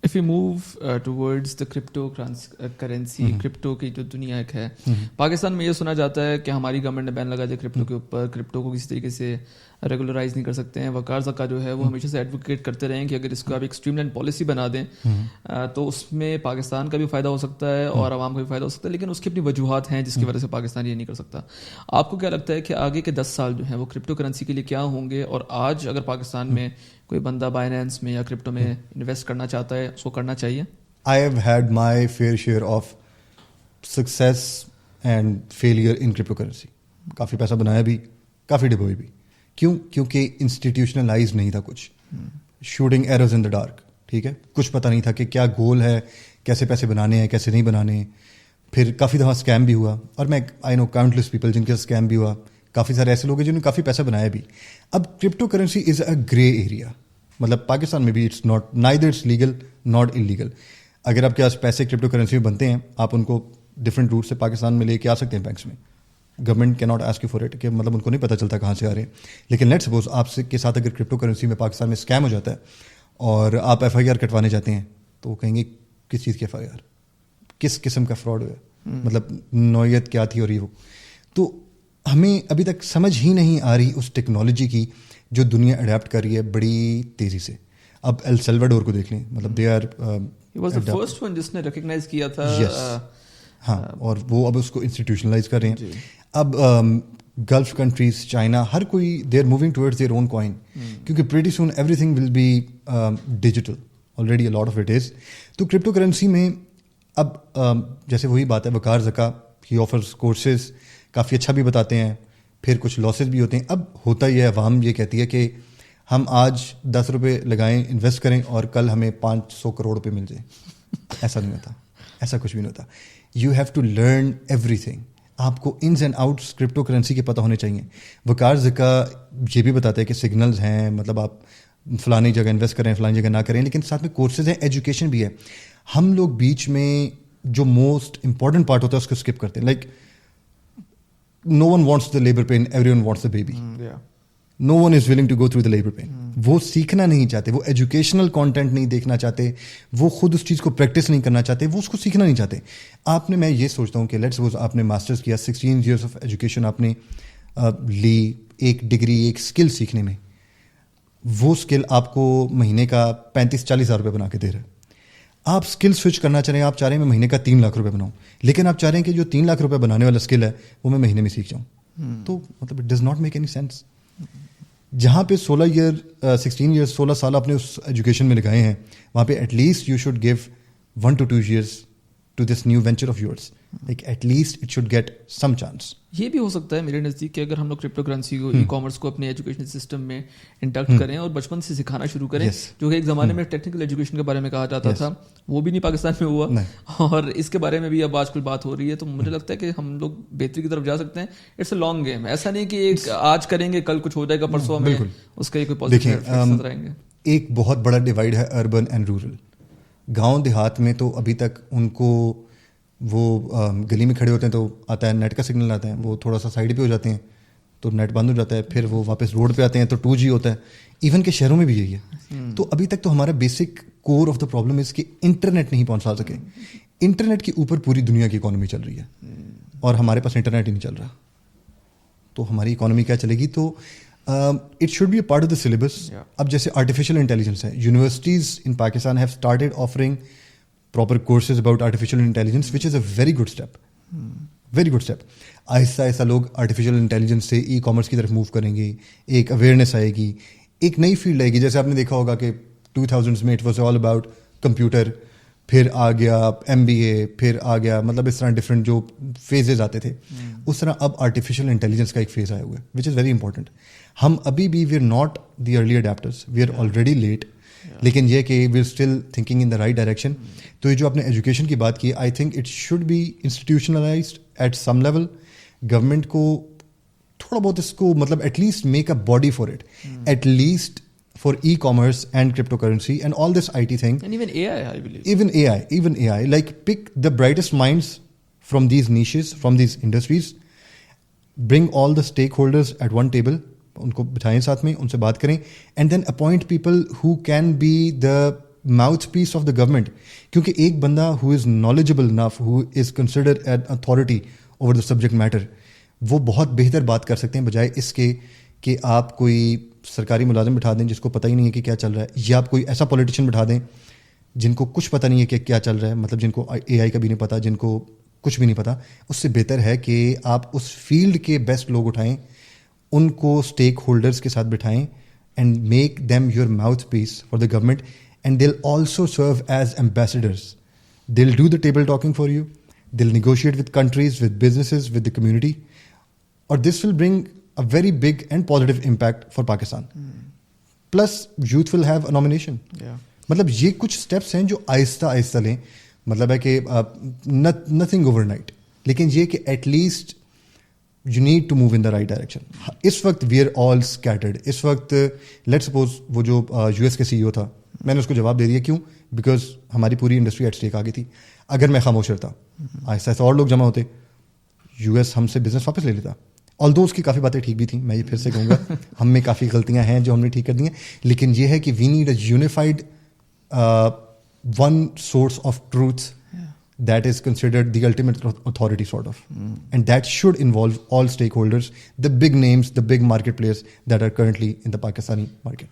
if we move towards the cryptocurrency, crypto کی جو دنیا ایک ہے, پاکستان میں یہ سنا جاتا ہے کہ ہماری گورنمنٹ نے بین لگا دیا کرپٹو کے اوپر, کرپٹو کو کسی طریقے سے ریگولرائز نہیں کر سکتے ہیں. وقار زکا جو ہے وہ ہمیشہ سے ایڈوکیٹ کرتے رہے ہیں کہ اگر اس کو آپ ایک اسٹریم لائن پالیسی بنا دیں تو اس میں پاکستان کا بھی فائدہ ہو سکتا ہے اور عوام کا بھی فائدہ ہو سکتا ہے, لیکن اس کی اپنی وجوہات ہیں جس کی وجہ سے پاکستان یہ نہیں کر سکتا. آپ کو کیا لگتا ہے کہ آگے کے 10 سال جو ہیں وہ کرپٹو کرنسی کے لیے کیا ہوں گے, اور آج اگر پاکستان میں کوئی بندہ بائنینس میں یا کرپٹو میں انویسٹ کرنا چاہتا ہے اس کو کرنا چاہیے؟ I have had my fair share of success and failure in cryptocurrency. کافی پیسہ بنایا بھی, کافی ڈبوئی بھی. کیوں؟ کیونکہ انسٹیٹیوشنلائز نہیں تھا کچھ, shooting errors in the dark. ٹھیک ہے, کچھ پتہ نہیں تھا کہ کیا گول ہے, کیسے پیسے بنانے ہیں, کیسے نہیں بنانے. پھر کافی دفعہ اسکیم بھی ہوا, اور میں آئی نو کاؤنٹلیس پیپل جن کے اسکیم بھی ہوا. کافی سارے ایسے لوگ ہیں جنہوں نے کافی پیسہ بنایا بھی. اب crypto currency is a grey area, مطلب پاکستان میں بھی it's not neither it's legal not illegal. اگر آپ کے پاس پیسے کرپٹو کرنسی میں بنتے ہیں, آپ ان کو ڈفرینٹ روٹ سے پاکستان میں لے کے آ سکتے ہیں بینکس میں. گورنمنٹ کی not ask you for it, کہ مطلب ان کو نہیں پتہ چلتا کہاں سے آ رہے ہیں. لیکن لیٹ سپوز آپ کے ساتھ اگر کرپٹو کرنسی میں پاکستان میں اسکیم ہو جاتا ہے اور آپ FIR کٹوانے جاتے ہیں, تو وہ کہیں گے کس چیز کی FIR, کس قسم کا فراڈ ہوا, مطلب نوعیت کیا تھی اور یہ وہ. تو ہمیں ابھی تک سمجھ ہی نہیں آ رہی اس ٹیکنالوجی کی جو دنیا اڈیپٹ کر رہی ہے بڑی تیزی سے. اب ایل سیلواڈور کو دیکھ لیں, مطلب دے آر فرسٹ ون جس نے ریکگنائز کیا تھا. ہاں, اور وہ اب اس کو انسٹیٹیوشنلائز کر رہے ہیں. اب گلف کنٹریز, چائنا, ہر کوئی they are moving towards their own coin, کیونکہ pretty soon everything will be digital, already a lot of it is. تو کرپٹو کرنسی میں اب جیسے وہی بات ہے, وقار زکا ہی آفرز کورسز, کافی اچھا بھی بتاتے ہیں, پھر کچھ لاسز بھی ہوتے ہیں. اب ہوتا یہ ہے, عوام یہ کہتی ہے کہ ہم آج 10 روپے لگائیں, انویسٹ کریں, اور کل ہمیں 500 کروڑ روپے مل جائیں. ایسا نہیں ہوتا, ایسا کچھ بھی نہیں ہوتا. You have to learn everything. آپ کو ins and outs crypto currency کے پتہ ہونے چاہیے. وقار زکا یہ بھی بتاتا ہے کہ سگنلز ہیں, مطلب آپ فلانی جگہ انویسٹ کریں, فلانی جگہ نہ کریں, لیکن ساتھ میں کورسز ہیں, ایجوکیشن بھی ہے. ہم لوگ بیچ میں جو موسٹ امپورٹنٹ پارٹ ہوتا ہے اس کو اسکپ کرتے ہیں. Like no one wants the labor pain, everyone wants the baby. No one is willing to go through the labor pain. وہ سیکھنا نہیں چاہتے, وہ ایجوکیشنل کانٹینٹ نہیں دیکھنا چاہتے, وہ خود اس چیز کو پریکٹس نہیں کرنا چاہتے, وہ اس کو سیکھنا نہیں چاہتے. آپ نے, میں یہ سوچتا ہوں کہ لیٹس سپوز آپ نے ماسٹرز کیا, 16 years آف ایجوکیشن آپ نے لی, ایک ڈگری, ایک اسکل سیکھنے میں. وہ اسکل آپ کو مہینے کا 35-40 ہزار روپے بنا کے دے رہا ہے. آپ اسکل سوئچ کرنا چاہ رہے ہیں, آپ چاہ رہے ہیں میں مہینے کا 3 لاکھ روپے بناؤں, لیکن آپ چاہ رہے ہیں کہ جو 3 لاکھ روپے بنانے والا اسکل ہے وہ میں مہینے میں سیکھ جاؤں. تو مطلب it does not make any sense. جہاں پہ 16 سال آپ نے اس ایجوکیشن میں لگائے ہیں, وہاں پہ at least you should give 1 to 2 years to this new venture of yours. Like at least it should get some chance. یہ بھی ہو سکتا ہے میرے نزدیک کہ اگر ہم لوگ کرپٹو کرنسی کو, ای کامرس کو اپنے ایجوکیشن سسٹم میں انڈکٹ کریں اور بچپن سے سکھانا شروع کریں, جو کہ ایک زمانے میں ٹیکنیکل ایجوکیشن کے بارے میں کہا جاتا تھا, وہ بھی نہیں پاکستان میں ہوا, اور اس کے بارے میں بھی اب آج کل بات ہو رہی ہے. تو مجھے لگتا ہے کہ ہم لوگ بہتری کی طرف جا سکتے ہیں. اٹس اے لانگ گیم, ایسا نہیں کہ ایک آج کریں گے کل کچھ ہو جائے گا, پرسوں میں اس کا کوئی پازیٹیو ایفیکٹس نظر آئیں گے. ایک بہت بڑا ڈیوائڈ ہے اربن اینڈ رورل. گاؤں دیہات میں تو ابھی تک ان کو وہ گلی میں کھڑے ہوتے ہیں تو آتا ہے نیٹ کا سگنل آتا ہے, وہ تھوڑا سا سائڈ پہ ہو جاتے ہیں تو نیٹ بند ہو جاتا ہے, پھر وہ واپس روڈ پہ آتے ہیں تو 2G ہوتا ہے. ایون کہ شہروں میں بھی یہی ہے. تو ابھی تک تو ہمارا basic core of the problem اس کہ انٹرنیٹ نہیں پہنچا سکے. انٹرنیٹ کے اوپر پوری دنیا کی اکانومی چل رہی ہے اور ہمارے پاس انٹرنیٹ ہی نہیں چل رہا, تو ہماری اکانومی کیا چلے گی؟ تو it should be a part of the syllabus. اب جیسے آرٹیفیشیل انٹیلیجنس ہے, universities in Pakistan have started offering proper courses about artificial intelligence, which is a very good step. Very good step. آہستہ آہستہ لوگ آرٹیفیشیل انٹیلیجنس سے e commerce کی طرف move کریں گے, ایک اویئرنیس آئے گی, ایک نئی فیلڈ آئے گی. جیسے آپ نے دیکھا ہوگا کہ 2000s میں it was all about computer, پھر آ گیا MBA, پھر آ گیا, مطلب اس طرح ڈفرینٹ جو فیزز آتے تھے, اس طرح اب آرٹیفیشیل انٹیلیجنس کا ایک فیز آیا ہوا ہے, وچ از ویری امپورٹنٹ. ہم ابھی بھی we are not the early adopters, we are already late, لیکن یہ کہ we are still thinking in the right direction. تو یہ جو آپ نے ایجوکیشن کی بات کی, I think it should be institutionalised at some level. Government کو تھوڑا بہت اس کو مطلب at least make a body for it, at least for e commerce and crypto currency and all this IT thing. And even AI, I believe. Even AI. Like pick the brightest minds from these niches, from these industries, bring all the stakeholders at one table, ان کو بٹھائیں ساتھ میں, ان سے بات کریں, and then appoint people who can be the mouthpiece of the government, کیونکہ ایک بندہ who is knowledgeable enough, who is considered an authority over the subject matter, وہ بہت بہتر بات کر سکتے ہیں بجائے اس کے کہ آپ کوئی سرکاری ملازم بٹھا دیں جس کو پتہ ہی نہیں ہے کہ کیا چل رہا ہے, یا آپ کوئی ایسا پولیٹیشین بٹھا دیں جن کو کچھ پتہ نہیں ہے کہ کیا چل رہا ہے, مطلب جن کو اے آئی کا بھی نہیں پتہ, جن کو کچھ بھی نہیں پتہ. اس سے بہتر ہے کہ آپ اس فیلڈ کے بیسٹ لوگ اٹھائیں, ان کو اسٹیک ہولڈرس کے ساتھ بٹھائیں and make them your mouthpiece for the government, and they will also serve as ambassadors. They will do the table talking for you, they will negotiate with countries, with businesses, with the community, اور this will bring a very big and positive impact for Pakistan. Plus youth will have a nomination. مطلب یہ کچھ steps ہیں جو آہستہ آہستہ لیں, مطلب ہے کہ nothing overnight, لیکن یہ کہ at least you need to move in the right direction. اس وقت we are all scattered. اس وقت let's suppose وہ جو US کے CEO تھا, میں نے اس کو جواب دے دیا, کیوں؟ بیکاز ہماری پوری انڈسٹری ایٹ اسٹیک آ گئی تھی. اگر میں خاموش رہتا, آہستہ آہستہ اور لوگ جمع ہوتے, US ہم سے بزنس واپس لے لیتا. آلدو اس کی کافی باتیں ٹھیک بھی تھیں, میں یہ پھر سے کہوں گا, ہم میں کافی غلطیاں ہیں جو ہم نے ٹھیک کر دی ہیں, لیکن یہ ہے کہ we need a unified one source of truth that is considered the ultimate authority sort of, and that should involve all stakeholders, the big names, the big market players that are currently in the Pakistani market.